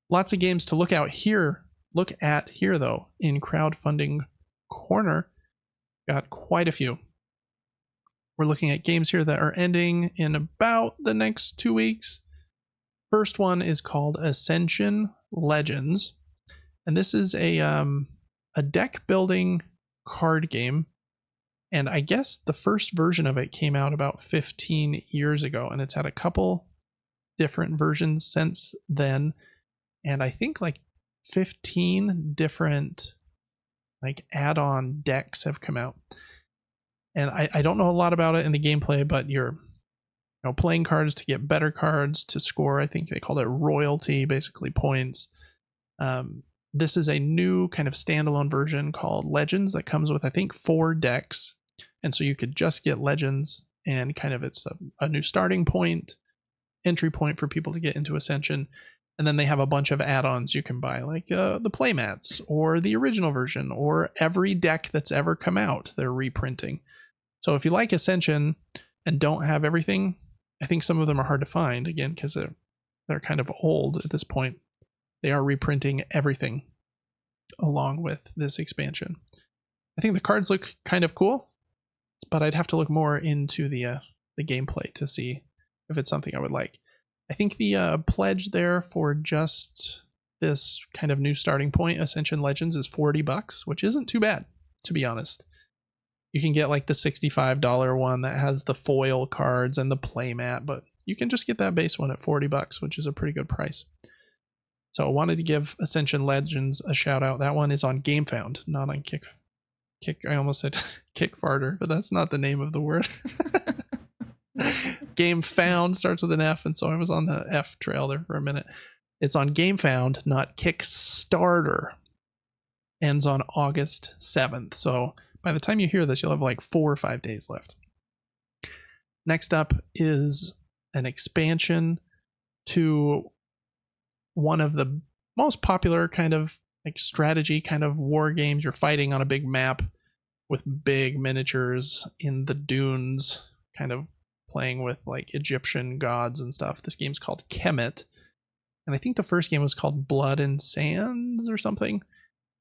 Lots of games to look at here though in crowdfunding corner. Got quite a few. We're looking at games here that are ending in about the next 2 weeks. First one is called Ascension Legends, and this is a deck building card game. And I guess the first version of it came out about 15 years ago, and it's had a couple different versions since then. And I think like 15 different like add-on decks have come out. And I don't know a lot about it in the gameplay, but you're playing cards to get better cards to score. I think they call it royalty, basically points. This is a new kind of standalone version called Legends that comes with, I think, 4 decks. And so you could just get Legends, and kind of it's a new starting point, entry point for people to get into Ascension. And then they have a bunch of add-ons you can buy, like the playmats or the original version or every deck that's ever come out. They're reprinting. So if you like Ascension and don't have everything, I think some of them are hard to find, again, because they're kind of old at this point. They are reprinting everything along with this expansion. I think the cards look kind of cool, but I'd have to look more into the gameplay to see if it's something I would like. I think the pledge there for just this kind of new starting point, Ascension Legends, is $40, which isn't too bad, to be honest. You can get like the $65 one that has the foil cards and the playmat, but you can just get that base one at $40, which is a pretty good price. So I wanted to give Ascension Legends a shout out. That one is on Gamefound, not on I almost said Kickfarter, but that's not the name of the word. Gamefound starts with an F, and so I was on the F trail there for a minute. It's on Gamefound, not Kickstarter. Ends on August 7th. So by the time you hear this, you'll have like 4 or 5 days left. Next up is an expansion to one of the most popular kind of like strategy kind of war games. You're fighting on a big map with big miniatures in the dunes, kind of playing with like Egyptian gods and stuff. This game's called Kemet, and I think the first game was called Blood and Sands or something.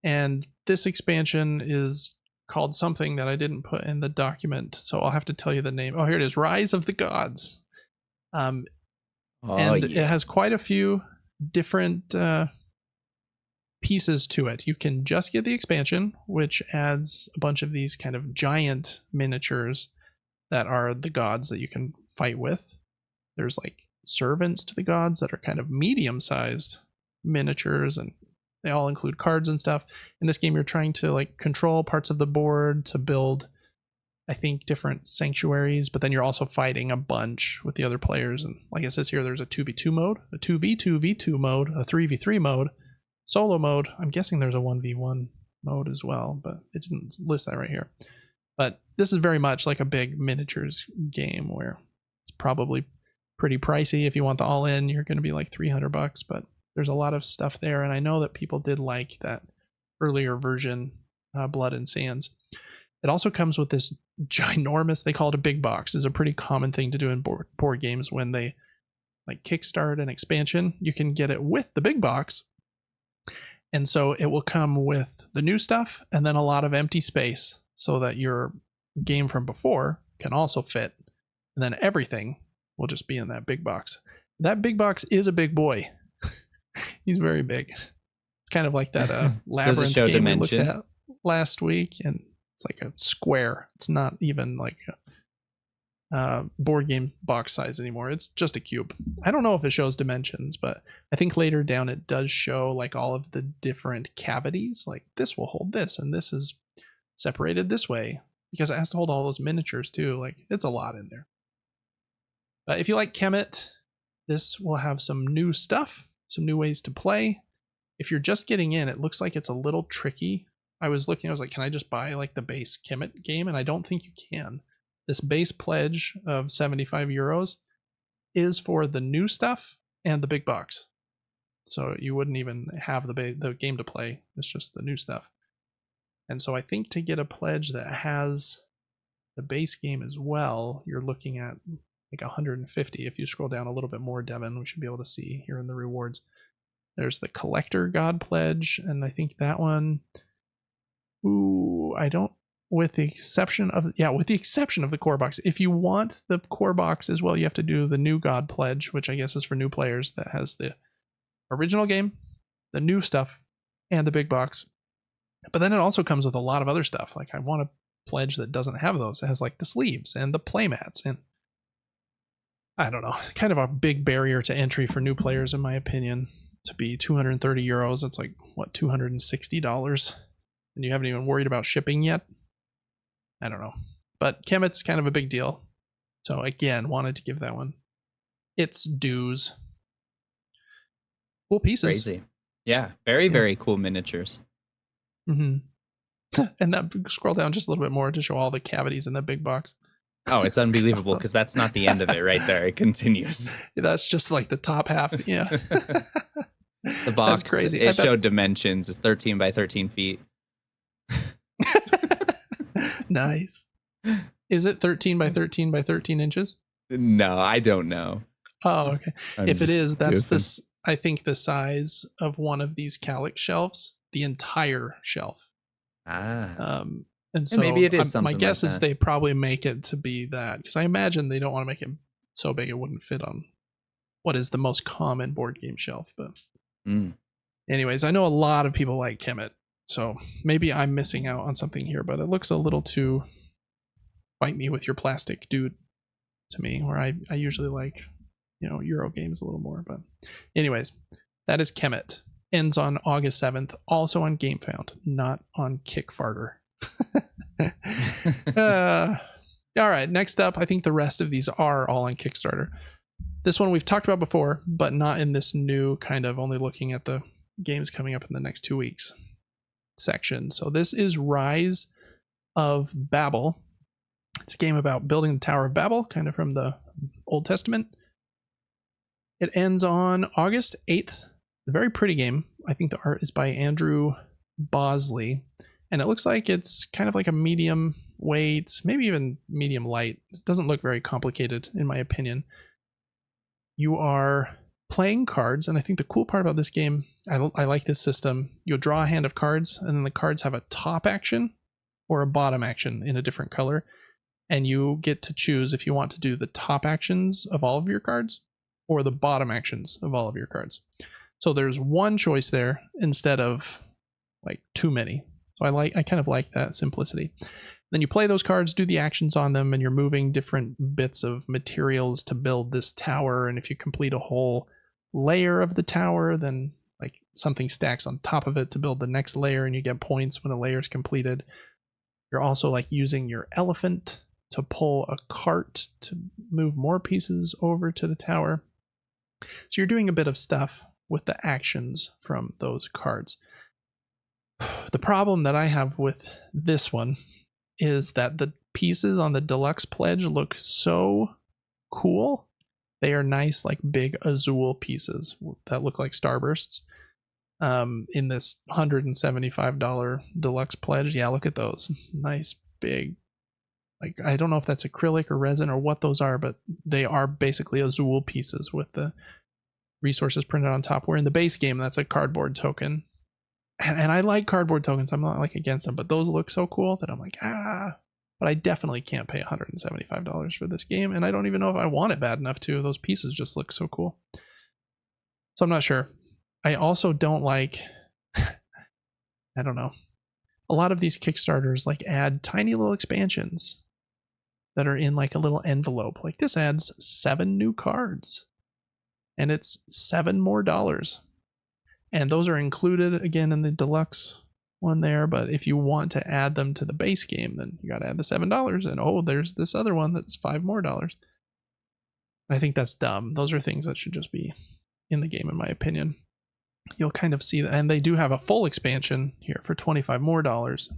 And this expansion is called something that I didn't put in the document, so I'll have to tell you the name. Oh, here it is, Rise of the Gods. It has quite a few different pieces to it. You can just get the expansion, which adds a bunch of these kind of giant miniatures that are the gods that you can fight with. There's like servants to the gods that are kind of medium-sized miniatures, and they all include cards and stuff. In this game, you're trying to like control parts of the board to build, I think, different sanctuaries, but then you're also fighting a bunch with the other players. And like it says here, there's a 2v2 mode, a 2v2v2 mode, a 3v3 mode, solo mode. I'm guessing there's a 1v1 mode as well, but it didn't list that right here. But this is very much like a big miniatures game where it's probably pretty pricey. If you want the all-in, you're going to be like $300, but there's a lot of stuff there. And I know that people did like that earlier version, Blood and Sands. It also comes with this ginormous, they call it a big box. It's a pretty common thing to do in board games when they like kickstart an expansion. You can get it with the big box. And so it will come with the new stuff and then a lot of empty space so that your game from before can also fit. And then everything will just be in that big box. That big box is a big boy. He's very big. It's kind of like that Labyrinth game dimension? We looked at last week, and it's like a square. It's not even like a board game box size anymore. It's just a cube. I don't know if it shows dimensions, but I think later down it does show like all of the different cavities. Like this will hold this, and this is separated this way because it has to hold all those miniatures too. Like it's a lot in there. If you like Kemet, this will have some new stuff, some new ways to play. If you're just getting in, it looks like it's a little tricky. I was like, can I just buy like the base Kemet game? And I don't think you can. This base pledge of €75 is for the new stuff and the big box. So you wouldn't even have the game to play. It's just the new stuff. And so I think to get a pledge that has the base game as well, you're looking at like 150. If you scroll down a little bit more, Devin, we should be able to see here in the rewards. There's the Collector God Pledge, and I think that one, I don't, with the exception of the core box. If you want the core box as well, you have to do the new God Pledge, which I guess is for new players, that has the original game, the new stuff, and the big box. But then it also comes with a lot of other stuff. Like I want a pledge that doesn't have those. It has like the sleeves and the playmats, and I don't know, kind of a big barrier to entry for new players, in my opinion, to be 230 euros. It's like, what, $260? And you haven't even worried about shipping yet? I don't know. But Kemet's kind of a big deal. So again, wanted to give that one its dues. Cool pieces. Crazy. Yeah, very cool miniatures. Mm-hmm. And that, scroll down just a little bit more to show all the cavities in that big box. Oh, it's unbelievable, because that's not the end of it right there. It continues. That's just like the top half. Yeah. The box, that's crazy. It showed dimensions. It's 13 by 13 feet. Nice. Is it 13 by 13 by 13 inches? No, I don't know. Oh, okay. If it is, that's this, I think, the size of one of these Calyx shelves, the entire shelf. And so maybe it is something my guess like is that. they probably make it to be that, because I imagine they don't want to make it so big it wouldn't fit on what is the most common board game shelf. But anyways, I know a lot of people like Kemet, so maybe I'm missing out on something here, but it looks a little too fight me with your plastic dude to me, where I usually like, Euro games a little more. But anyways, that is Kemet. Ends on August 7th, also on Gamefound, not on Kickstarter. All right, next up, I think the rest of these are all on Kickstarter. This one we've talked about before, but not in this new kind of only looking at the games coming up in the next 2 weeks section. So this is Rise of Babel. It's a game about building the Tower of Babel, kind of from the Old Testament. It ends on August 8th. A very pretty game. I think the art is by Andrew Bosley. And it looks like it's kind of like a medium weight, maybe even medium light. It doesn't look very complicated, in my opinion. You are playing cards, and I think the cool part about this game, I like this system. You'll draw a hand of cards, and then the cards have a top action or a bottom action in a different color. And you get to choose if you want to do the top actions of all of your cards or the bottom actions of all of your cards. So there's one choice there instead of like too many. So I kind of like that simplicity. Then you play those cards, do the actions on them, and you're moving different bits of materials to build this tower. And if you complete a whole layer of the tower, then like something stacks on top of it to build the next layer, and you get points when the layer is completed. You're also like using your elephant to pull a cart to move more pieces over to the tower. So you're doing a bit of stuff with the actions from those cards. The problem that I have with this one is that the pieces on the deluxe pledge look so cool. They are nice, like big azul pieces that look like starbursts. In this $175 deluxe pledge, yeah, look at those. Nice big, like, I don't know if that's acrylic or resin or what those are, but they are basically azul pieces with the resources printed on top. Where in the base game, that's a cardboard token. And I like cardboard tokens. I'm not like against them, but those look so cool that I'm like, but I definitely can't pay $175 for this game. And I don't even know if I want it bad enough to. Those pieces just look so cool. So I'm not sure. I also don't like, I don't know. A lot of these Kickstarters like add tiny little expansions that are in like a little envelope. Like this adds 7 new cards and it's $7 more. And those are included again in the deluxe one there. But if you want to add them to the base game, then you got to add the $7. And there's this other one that's $5 more. I think that's dumb. Those are things that should just be in the game, in my opinion. You'll kind of see that. And they do have a full expansion here for $25 more. So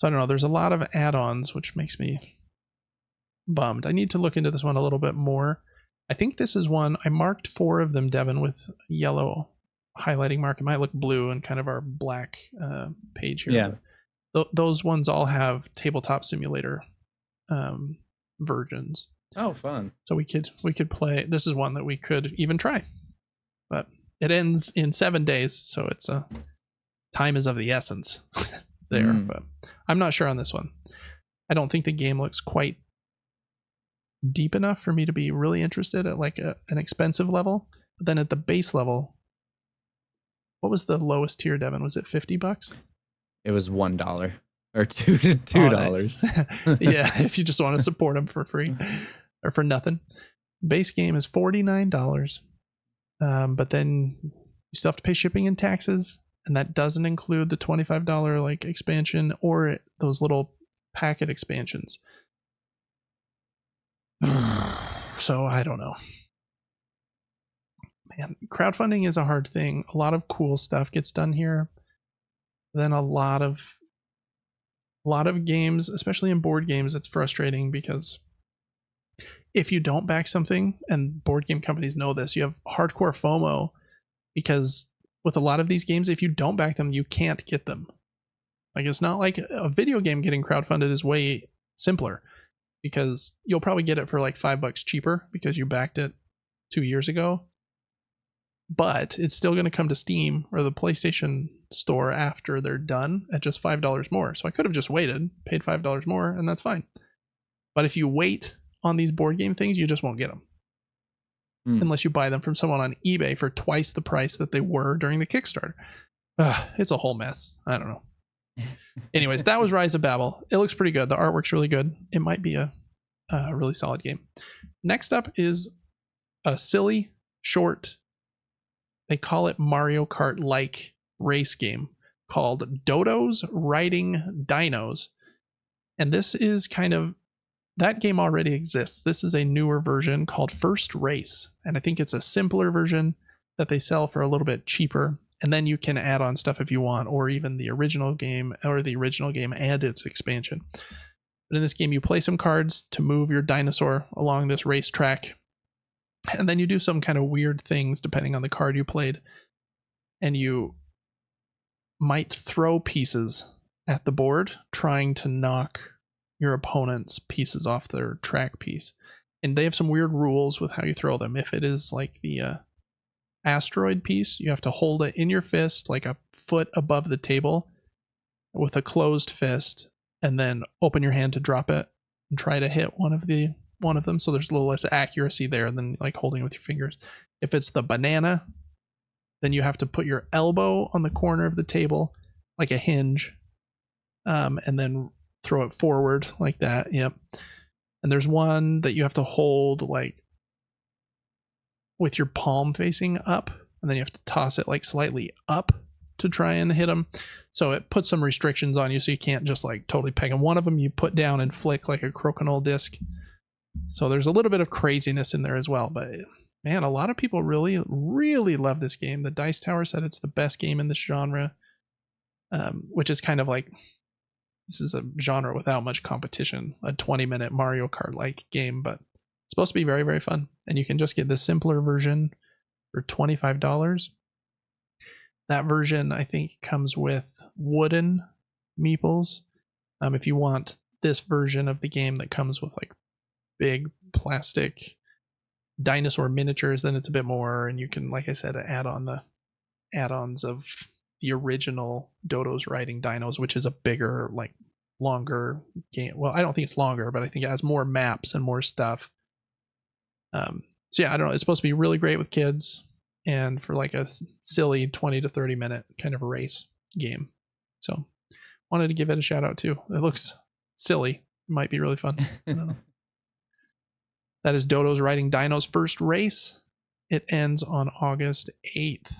I don't know. There's a lot of add-ons, which makes me bummed. I need to look into this one a little bit more. I think this is one, I marked 4 of them, Devin, with yellow highlighting mark. It might look blue in kind of our black page here. Yeah. Those ones all have Tabletop Simulator versions. Oh, fun. So we could play. This is one that we could even try, but it ends in 7 days, so it's time is of the essence there. But I'm not sure on this one. I don't think the game looks quite deep enough for me to be really interested at like an expensive level. But then at the base level, what was the lowest tier, Devin? Was it $50? It was $1 or $2. Yeah, if you just want to support them for free or for nothing. Base game is $49, but then you still have to pay shipping and taxes, and that doesn't include the $25 like expansion or those little packet expansions. So I don't know. Man, crowdfunding is a hard thing. A lot of cool stuff gets done here. Then a lot of games, especially in board games, it's frustrating because if you don't back something, and board game companies know this, you have hardcore FOMO, because with a lot of these games, if you don't back them, you can't get them. Like, it's not like a video game getting crowdfunded is way simpler, because you'll probably get it for like $5 cheaper because you backed it 2 years ago. But it's still going to come to Steam or the PlayStation store after they're done at just $5 more. So I could have just waited, paid $5 more, and that's fine. But if you wait on these board game things, you just won't get them. Unless you buy them from someone on eBay for twice the price that they were during the Kickstarter. It's a whole mess. I don't know. Anyways, that was Rise of Babel. It looks pretty good. The artwork's really good. It might be a really solid game. Next up is a silly, short, they call it Mario Kart-like race game called Dodos Riding Dinos. And this is kind of, that game already exists. This is a newer version called First Race. And I think it's a simpler version that they sell for a little bit cheaper. And then you can add on stuff if you want, or even the original game and its expansion. But in this game, you play some cards to move your dinosaur along this racetrack. And then you do some kind of weird things depending on the card you played. And you might throw pieces at the board, trying to knock your opponent's pieces off their track piece. And they have some weird rules with how you throw them. If it is like the asteroid piece, you have to hold it in your fist like a foot above the table with a closed fist, and then open your hand to drop it and try to hit one of them. So there's a little less accuracy there than like holding it with your fingers. If it's the banana, then you have to put your elbow on the corner of the table like a hinge, and then throw it forward like that. Yep. And there's one that you have to hold like with your palm facing up, and then you have to toss it like slightly up to try and hit them. So it puts some restrictions on you, so you can't just like totally peg them. One of them you put down and flick like a crokinole disc. So there's a little bit of craziness in there as well. But man, a lot of people really, really love this game. The Dice Tower said it's the best game in this genre, which is kind of like, this is a genre without much competition, a 20-minute Mario Kart-like game, but it's supposed to be very, very fun. And you can just get the simpler version for $25. That version, I think, comes with wooden meeples. If you want this version of the game that comes with like big plastic dinosaur miniatures, then it's a bit more, and you can, like I said, add on the add-ons of the original Dodos Riding Dinos, which is a bigger, like longer game. Well, I don't think it's longer, but I think it has more maps and more stuff. So yeah, I don't know. It's supposed to be really great with kids, and for like a silly 20 to 30 minute kind of a race game. So wanted to give it a shout out too. It looks silly. It might be really fun. I don't know. That is Dodos Riding Dinos First Race. It ends on August 8th.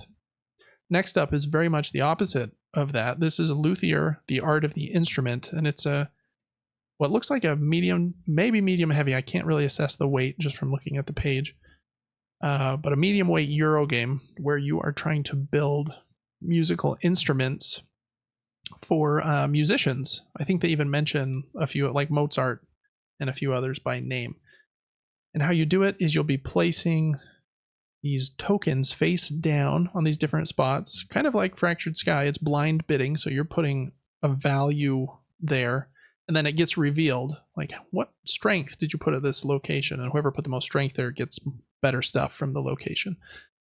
Next up is very much the opposite of that. This is Luthier, The Art of the Instrument, and it's what looks like a medium, maybe medium heavy. I can't really assess the weight just from looking at the page. But a medium weight Euro game where you are trying to build musical instruments for musicians. I think they even mention a few, like Mozart and a few others by name. And how you do it is you'll be placing these tokens face down on these different spots, kind of like Fractured Sky. It's blind bidding, so you're putting a value there, And then it gets revealed, like, what strength did you put at this location? And whoever put the most strength there gets better stuff from the location.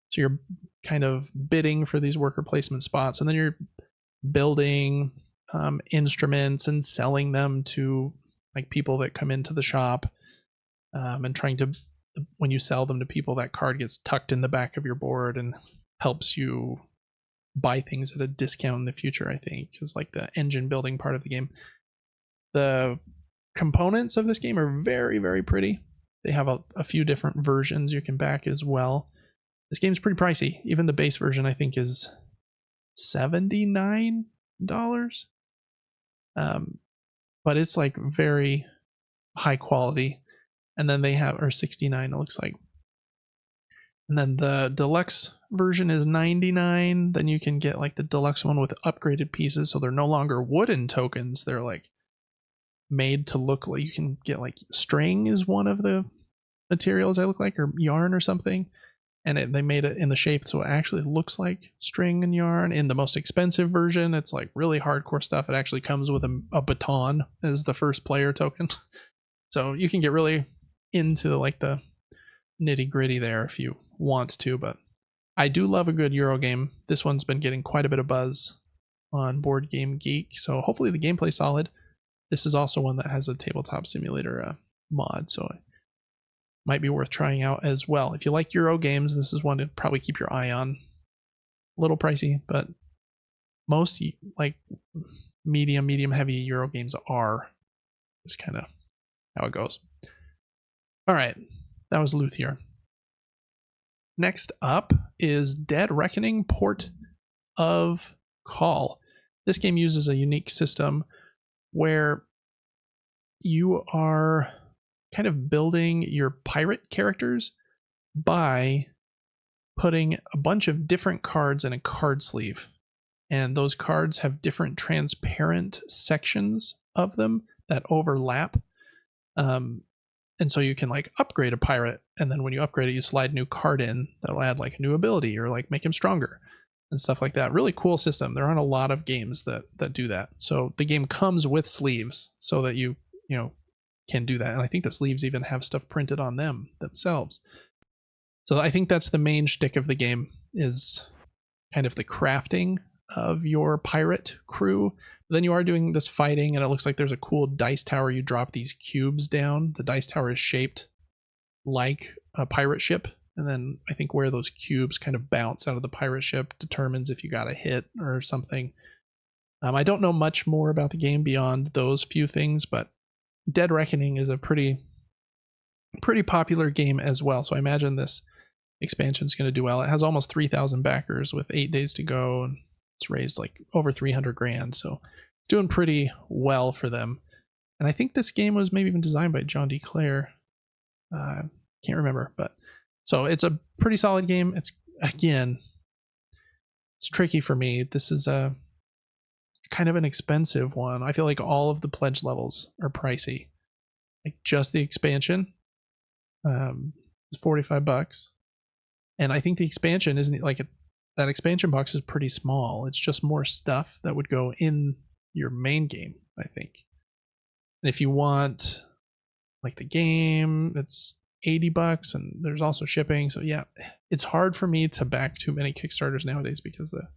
So you're kind of bidding for these worker placement spots, and then you're building instruments and selling them to like people that come into the shop, and trying to, when you sell them to people, that card gets tucked in the back of your board and helps you buy things at a discount in the future, I think, is like the engine building part of the game. The components of this game are very, very pretty. They have a few different versions you can back as well. This game's pretty pricey. Even the base version, I think, is $79. But it's like very high quality. And then they have, or 69 it looks like. And then the deluxe version is 99. Then you can get like the deluxe one with upgraded pieces, so they're no longer wooden tokens. They're like made to look like, you can get like string is one of the materials I look like, or yarn or something. And they made it in the shape so it actually looks like string and yarn. In the most expensive version, it's like really hardcore stuff. It actually comes with a baton as the first player token. So you can get really into like the nitty gritty there if you want to, but I do love a good Euro game. This one's been getting quite a bit of buzz on Board Game Geek, so hopefully the gameplay's solid. This is also one that has a tabletop simulator mod, so it might be worth trying out as well. If you like Euro games, this is one to probably keep your eye on. A little pricey, but most like medium heavy Euro games are. Just kind of how it goes. All right, that was Luthier. Next up is Dead Reckoning Port of Call. This game uses a unique system where you are kind of building your pirate characters by putting a bunch of different cards in a card sleeve. And those cards have different transparent sections of them that overlap. And so you can like upgrade a pirate, and then when you upgrade it, you slide a new card in that'll add like a new ability or like make him stronger and stuff like that. Really cool system. There aren't a lot of games that do that. So the game comes with sleeves so that you can do that. And I think the sleeves even have stuff printed on them themselves. So I think that's the main shtick of the game, is kind of the crafting of your pirate crew. Then you are doing this fighting, and it looks like there's a cool dice tower. You drop these cubes down. The dice tower is shaped like a pirate ship, and then I think where those cubes kind of bounce out of the pirate ship determines if you got a hit or something. I don't know much more about the game beyond those few things, but Dead Reckoning is a pretty popular game as well, so I imagine this expansion is going to do well. It has almost 3,000 backers with 8 days to go, and it's raised like over 300 grand, so it's doing pretty well for them. And I think this game was maybe even designed by John D. Clare. Can't remember, but so it's a pretty solid game. It's tricky for me. This is a kind of an expensive one. I feel like all of the pledge levels are pricey. Like just the expansion is $45, and I think the expansion isn't like that expansion box is pretty small. It's just more stuff that would go in your main game, I think. And if you want like the game, it's $80, and there's also shipping. So yeah, it's hard for me to back too many Kickstarters nowadays because the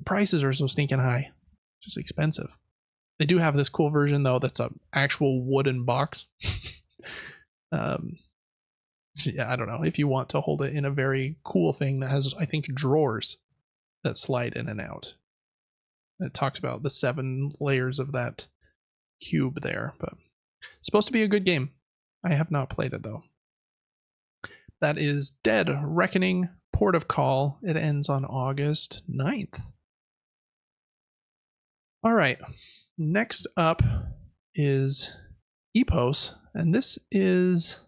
prices are so stinking high. Just expensive. They do have this cool version though that's an actual wooden box. Yeah, I don't know, if you want to hold it in a very cool thing that has, I think, drawers that slide in and out. It talks about the 7 layers of that cube there, but it's supposed to be a good game. I have not played it though. That is Dead Reckoning Port of Call. It ends on August 9th. All right, next up is Epos, and this is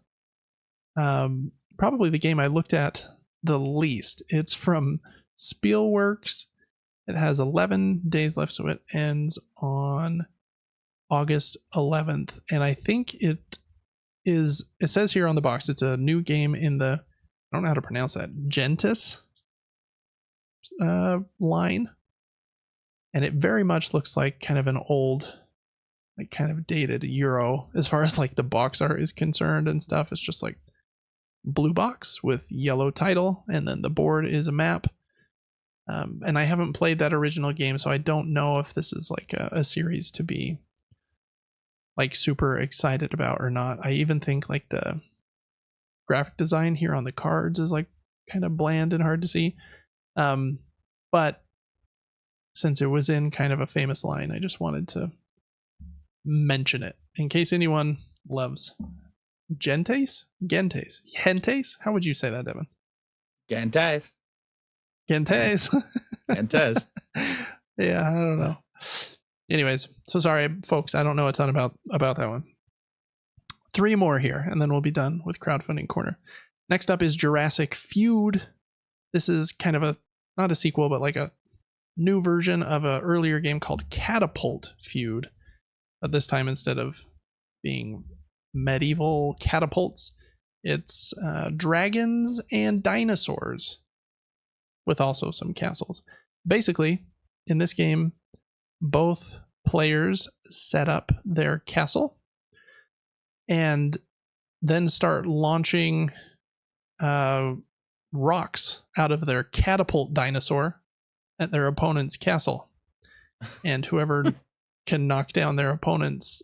probably the game I looked at the least. It's from Spielworks. It has 11 days left, so it ends on August 11th. And I think it says here on the box, it's a new game in the, I don't know how to pronounce that, Gentis line. And it very much looks like kind of an old like kind of dated Euro as far as like the box art is concerned and stuff. It's just like blue box with yellow title, and then the board is a map. And I haven't played that original game, so I don't know if this is like a series to be like super excited about or not. I even think like the graphic design here on the cards is like kind of bland and hard to see. But since it was in kind of a famous line, I just wanted to mention it in case anyone loves Gentes? How would you say that, Devin? Gentes. Gentes. Gentes. Yeah, I don't know. Anyways, so sorry, folks. I don't know a ton about that one. 3 more here, and then we'll be done with Crowdfunding Corner. Next up is Jurassic Feud. This is kind of not a sequel, but like a new version of an earlier game called Catapult Feud. But this time, instead of being medieval catapults, it's dragons and dinosaurs with also some castles. Basically, in this game, both players set up their castle and then start launching rocks out of their catapult dinosaur at their opponent's castle. And whoever can knock down their opponent's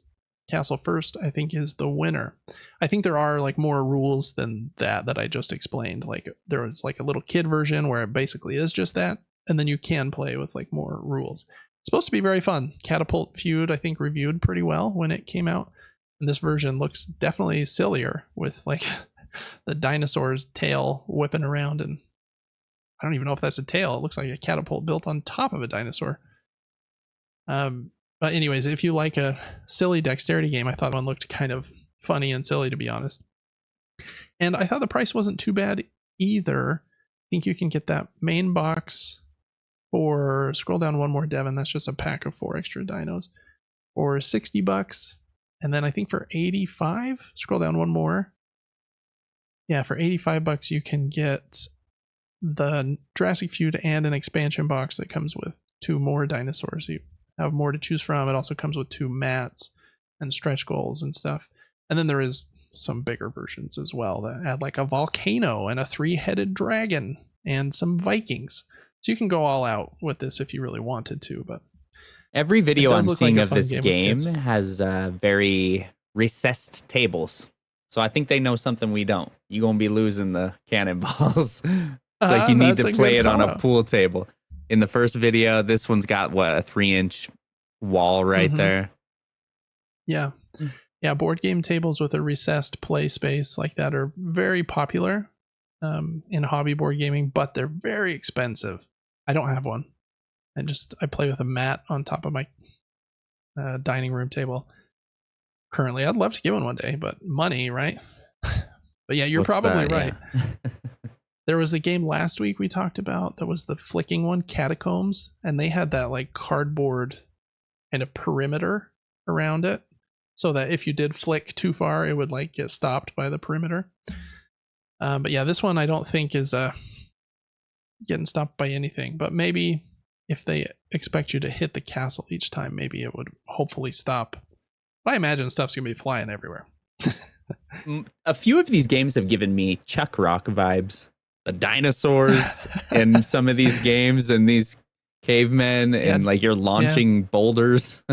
castle first, I think, is the winner. I think there are like more rules than that I just explained. Like there was like a little kid version where it basically is just that, and then you can play with like more rules. It's supposed to be very fun. Catapult Feud, I think, reviewed pretty well when it came out, and this version looks definitely sillier with like the dinosaur's tail whipping around, and I don't even know if that's a tail. It looks like a catapult built on top of a dinosaur. But anyways, if you like a silly dexterity game, I thought one looked kind of funny and silly, to be honest. And I thought the price wasn't too bad either. I think you can get that main box for, scroll down one more, Devin, that's just a pack of 4 extra dinos, for $60. And then I think for 85, scroll down one more. Yeah, for $85 you can get the Jurassic Feud and an expansion box that comes with 2 more dinosaurs. You have more to choose from. It also comes with 2 mats and stretch goals and stuff. And then there is some bigger versions as well that add like a volcano and a 3-headed dragon and some Vikings. So you can go all out with this if you really wanted to. But every video I'm seeing like of this game has very recessed tables. So I think they know something we don't. You're going to be losing the cannonballs. It's like you need to play it on a pool table. In the first video, this one's got, what, a 3-inch wall right there? Yeah. Yeah, board game tables with a recessed play space like that are very popular in hobby board gaming, but they're very expensive. I don't have one. I play with a mat on top of my dining room table currently. I'd love to get one day, but money, right? But yeah, you're probably right. Yeah. There was a game last week we talked about that was the flicking one, Catacombs, and they had that like cardboard and a perimeter around it so that if you did flick too far, it would like get stopped by the perimeter. But yeah, this one I don't think is getting stopped by anything, but maybe if they expect you to hit the castle each time, maybe it would hopefully stop. But I imagine stuff's gonna be flying everywhere. A few of these games have given me Chuck Rock vibes. The dinosaurs in some of these games and these cavemen and like you're launching boulders.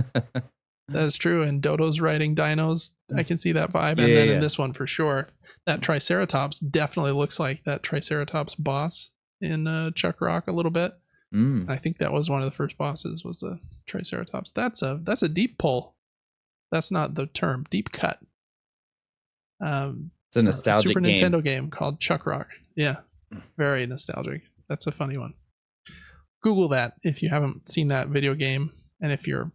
That's true. And Dodos riding dinos. I can see that vibe. And then in this one for sure, that Triceratops definitely looks like that Triceratops boss in Chuck Rock a little bit. I think that was one of the first bosses was a Triceratops. That's a deep pull. That's not the term. Deep cut. It's a nostalgic Super Nintendo game called Chuck Rock. Yeah. Very nostalgic. That's a funny one. Google that if you haven't seen that video game, and if you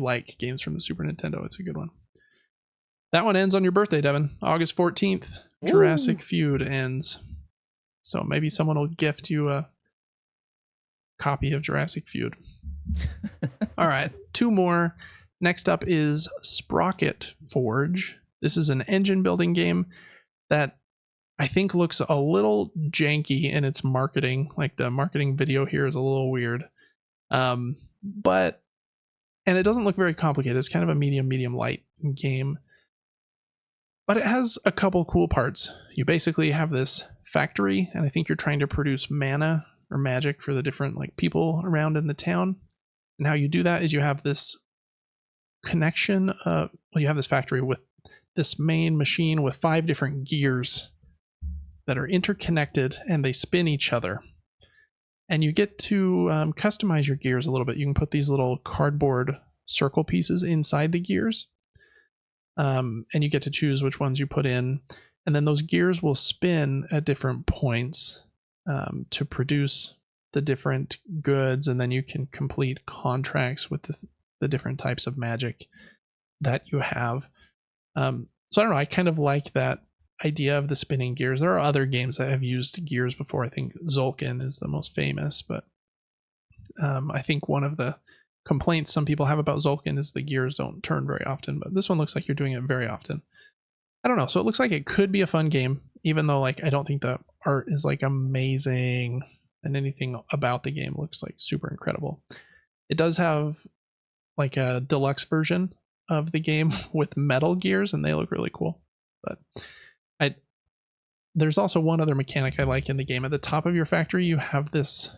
like games from the Super Nintendo, it's a good one. That one ends on your birthday, Devin. August 14th. Ooh. Jurassic Feud ends. So maybe someone will gift you a copy of Jurassic Feud. All right, 2 more. Next up is Sprocketforge. This is an engine building game that I think looks a little janky in its marketing. Like the marketing video here is a little weird. But And it doesn't look very complicated. It's kind of a medium light game. But it has a couple cool parts. You basically have this factory, and I think you're trying to produce mana or magic for the different like people around in the town. And how you do that is you have this connection. You have this factory with this main machine with 5 different gears that are interconnected, and they spin each other. And you get to customize your gears a little bit. You can put these little cardboard circle pieces inside the gears. And you get to choose which ones you put in. And then those gears will spin at different points to produce the different goods. And then you can complete contracts with the different types of magic that you have. So I don't know. I kind of like that idea of the spinning gears. There are other games that have used gears before. I think Zolkin is the most famous, but I think one of the complaints some people have about Zolkin is the gears don't turn very often, but this one looks like you're doing it very often. I don't know. So it looks like it could be a fun game, even though like I don't think the art is like amazing and anything about the game looks like super incredible. It does have like a deluxe version of the game with metal gears, and they look really cool. But there's also one other mechanic I like in the game. At the top of your factory, you have this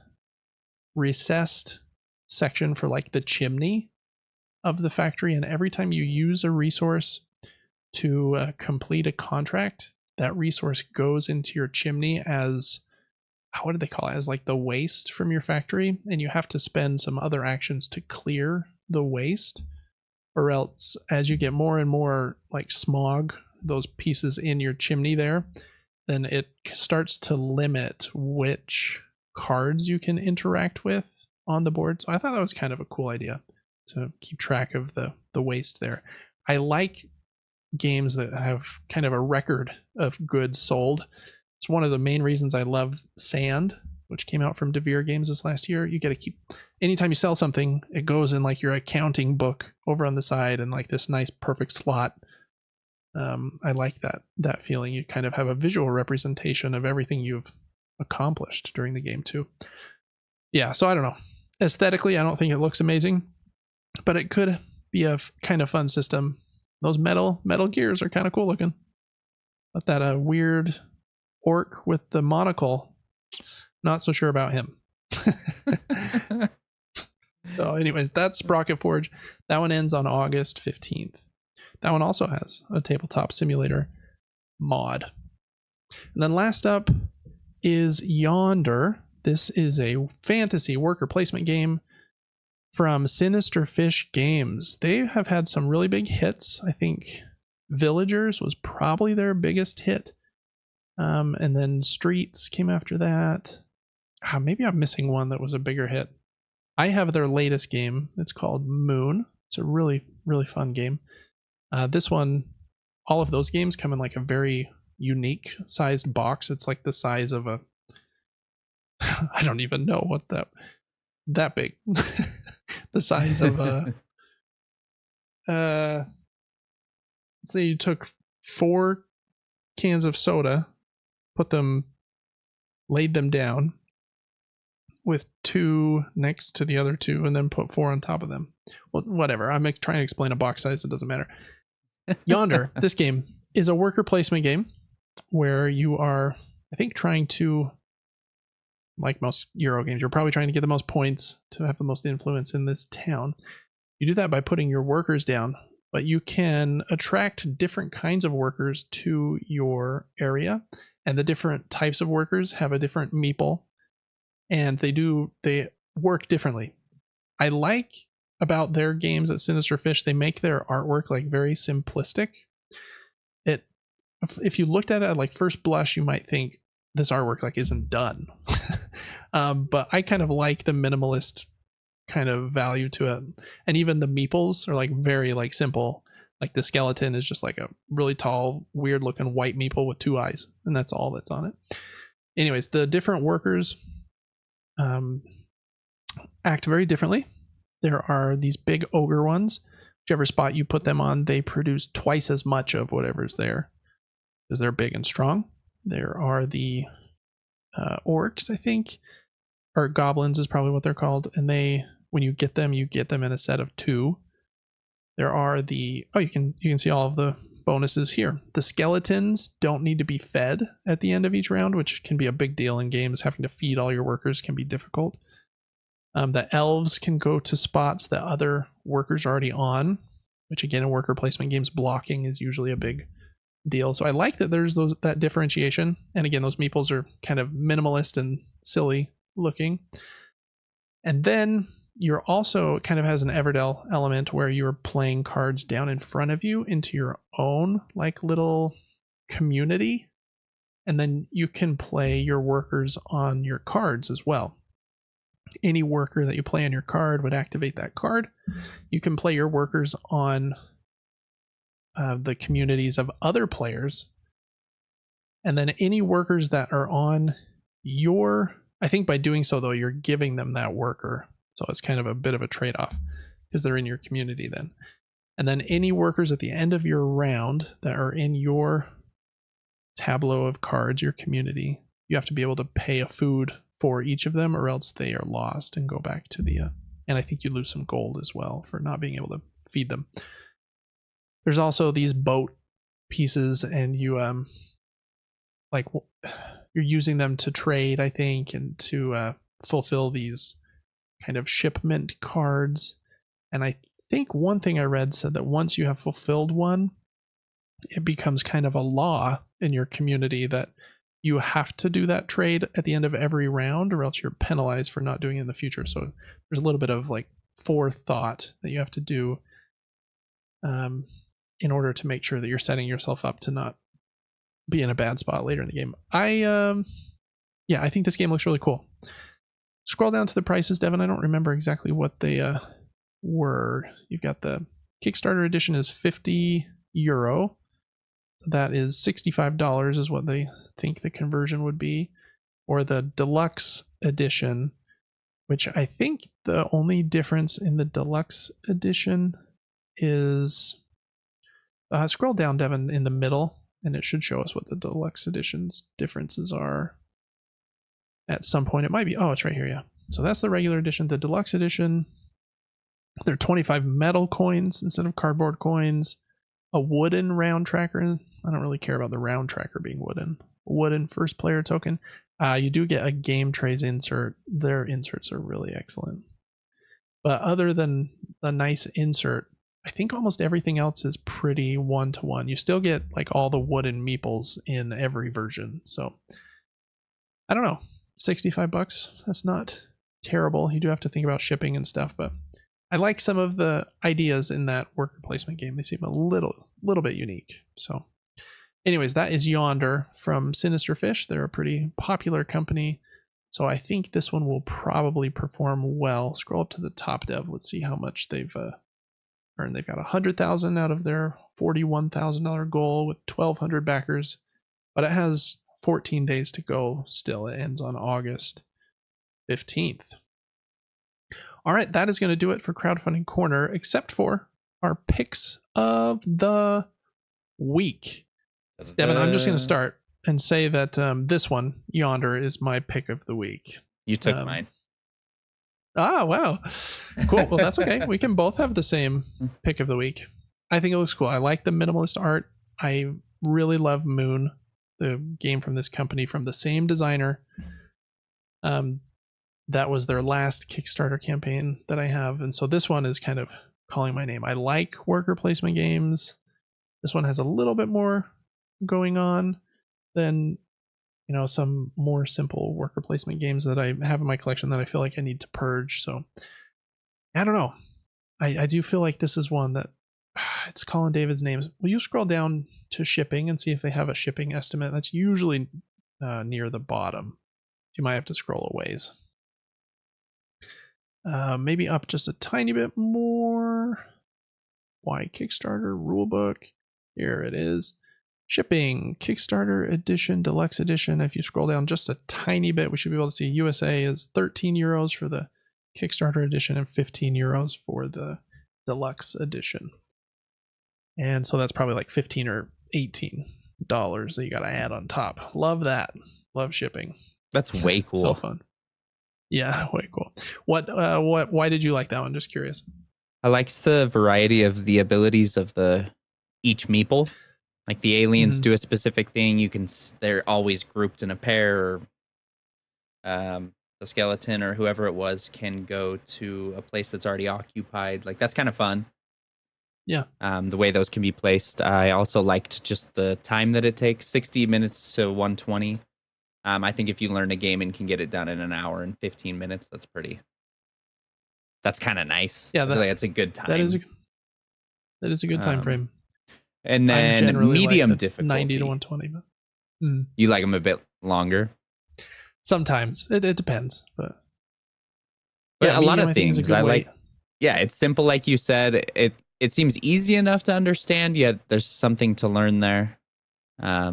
recessed section for like the chimney of the factory, and every time you use a resource to complete a contract, that resource goes into your chimney as, what do they call it, as like the waste from your factory, and you have to spend some other actions to clear the waste, or else as you get more and more like smog, those pieces in your chimney there, then it starts to limit which cards you can interact with on the board. So I thought that was kind of a cool idea to keep track of the waste there. I like games that have kind of a record of goods sold. It's one of the main reasons I love Sand, which came out from Devere Games this last year. You get to keep, anytime you sell something, it goes in like your accounting book over on the side and like this nice perfect slot. I like that feeling. You kind of have a visual representation of everything you've accomplished during the game too. Yeah, so I don't know. Aesthetically, I don't think it looks amazing, but it could be a kind of fun system. Those metal gears are kind of cool looking. But that weird orc with the monocle, not so sure about him. So anyways, that's Sprocketforge. That one ends on August 15th. That one also has a tabletop simulator mod. And then last up is Yonder. This is a fantasy worker placement game from Sinister Fish Games. They have had some really big hits. I think Villagers was probably their biggest hit. And then Streets came after that. Maybe I'm missing one that was a bigger hit. I have their latest game. It's called Moon. It's a really, really fun game. This one, all of those games come in like a very unique sized box. It's like the size of a, I don't even know what that big. The size of a, say you took 4 cans of soda, laid them down with 2 next to the other 2, and then put 4 on top of them. Well, whatever. I'm trying to explain a box size. It doesn't matter. Yonder, this game is a worker placement game where you are, I think, trying to, like most Euro games, you're probably trying to get the most points to have the most influence in this town. You do that by putting your workers down, but you can attract different kinds of workers to your area, and the different types of workers have a different meeple, and they work differently. I like about their games at Sinister Fish, they make their artwork like very simplistic. If you looked at it at like first blush, you might think this artwork like isn't done. But I kind of like the minimalist kind of value to it. And even the meeples are like very like simple. Like the skeleton is just like a really tall, weird looking white meeple with 2 eyes, and that's all that's on it. Anyways, the different workers act very differently. There are these big ogre ones. Whichever spot you put them on, they produce twice as much of whatever's there, because they're big and strong. There are the orcs, I think, or goblins is probably what they're called, and they when you get them in a set of 2. There are you can see all of the bonuses here. The skeletons don't need to be fed at the end of each round, which can be a big deal in games. Having to feed all your workers can be difficult. The elves can go to spots that other workers are already on, which again, in worker placement games, blocking is usually a big deal. So I like that there's that differentiation. And again, those meeples are kind of minimalist and silly looking. And then you're also kind of has an Everdell element where you're playing cards down in front of you into your own like little community. And then you can play your workers on your cards as well. Any worker that you play on your card would activate that card. You can play your workers on the communities of other players. And then any workers that are on I think by doing so, though, you're giving them that worker. So it's kind of a bit of a trade-off because they're in your community then. And then any workers at the end of your round that are in your tableau of cards, your community, you have to be able to pay a food for each of them, or else they are lost and go back to the and I think you lose some gold as well for not being able to feed them. There's also these boat pieces, and you you're using them to trade, I think, and to fulfill these kind of shipment cards. And I think one thing I read said that once you have fulfilled one, it becomes kind of a law in your community that you have to do that trade at the end of every round, or else you're penalized for not doing it in the future. So there's a little bit of like forethought that you have to do in order to make sure that you're setting yourself up to not be in a bad spot later in the game. I think this game looks really cool. Scroll down to the prices, Devin. I don't remember exactly what they were. You've got the Kickstarter edition is €50. That is $65 is what they think the conversion would be. Or the deluxe edition, which I think the only difference in the deluxe edition is scroll down, Devin, in the middle, and it should show us what the deluxe edition's differences are. At some point, it might be. Oh, it's right here. Yeah. So that's the regular edition. The deluxe edition, there are 25 metal coins instead of cardboard coins. A wooden round tracker. I don't really care about the round tracker being wooden. Wooden first player token. You do get a game trays insert. Their inserts are really excellent. But other than a nice insert, I think almost everything else is pretty one-to-one. You still get like all the wooden meeples in every version. So I don't know. $65. That's not terrible. You do have to think about shipping and stuff, but I like some of the ideas in that worker placement game. They seem a little bit unique. So anyways, that is Yonder from Sinister Fish. They're a pretty popular company. So I think this one will probably perform well. Scroll up to the top, Dev. Let's see how much they've earned. They've got 100,000 out of their $41,000 goal with 1,200 backers, but it has 14 days to go still. It ends on August 15th. All right, that is going to do it for Crowdfunding Corner, except for our picks of the week. Devin, I'm just going to start and say that this one, Yonder, is my pick of the week. You took mine. Ah, wow. Cool. Well, that's okay. We can both have the same pick of the week. I think it looks cool. I like the minimalist art. I really love Moon, the game from this company, from the same designer. That was their last Kickstarter campaign that I have. And so this one is kind of calling my name. I like worker placement games. This one has a little bit more going on than, some more simple worker placement games that I have in my collection that I feel like I need to purge. So I don't know. I do feel like this is one that it's calling David's names. Will you scroll down to shipping and see if they have a shipping estimate? That's usually near the bottom. You might have to scroll a ways. Maybe up just a tiny bit more. Why Kickstarter rulebook? Here it is. Shipping, Kickstarter edition, deluxe edition. If you scroll down just a tiny bit, we should be able to see USA is €13 for the Kickstarter edition and €15 for the deluxe edition. And so that's probably like $15 or $18 that you got to add on top. Love that. Love shipping. That's way cool. So fun. Yeah, way cool. Why did you like that one? Just curious. I liked the variety of the abilities of each meeple. Like the aliens do a specific thing. They're always grouped in a pair. Or, the skeleton or whoever it was can go to a place that's already occupied. Like that's kind of fun. Yeah. The way those can be placed. I also liked just the time that it takes, 60 minutes to 120. I think if you learn a game and can get it done in an hour and 15 minutes, that's kind of nice. Yeah, that's a good time. That is a good time frame. And then medium like difficulty, 90 to 120. But, You like them a bit longer? Sometimes it depends, but yeah, a lot of things I like. Yeah, it's simple, like you said. It seems easy enough to understand, yet there's something to learn there. Yeah,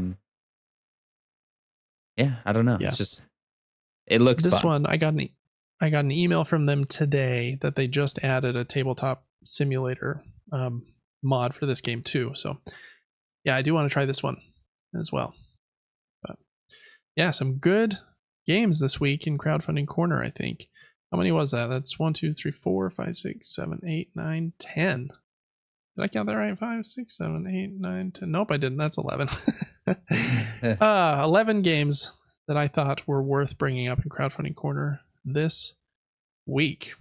I don't know. Yeah. It's just it looks this fun. One. I got an email from them today that they just added a tabletop simulator mod for this game too. So yeah, I do want to try this one as well. But yeah, some good games this week in Crowdfunding Corner, I think. How many was that? That's 1, 2, 3, 4, 5, 6, 7, 8, 9, 10. Did I count that right? 5, 6, 7, 8, 9, 10. Nope, I didn't. That's 11. 11 games that I thought were worth bringing up in Crowdfunding Corner this week.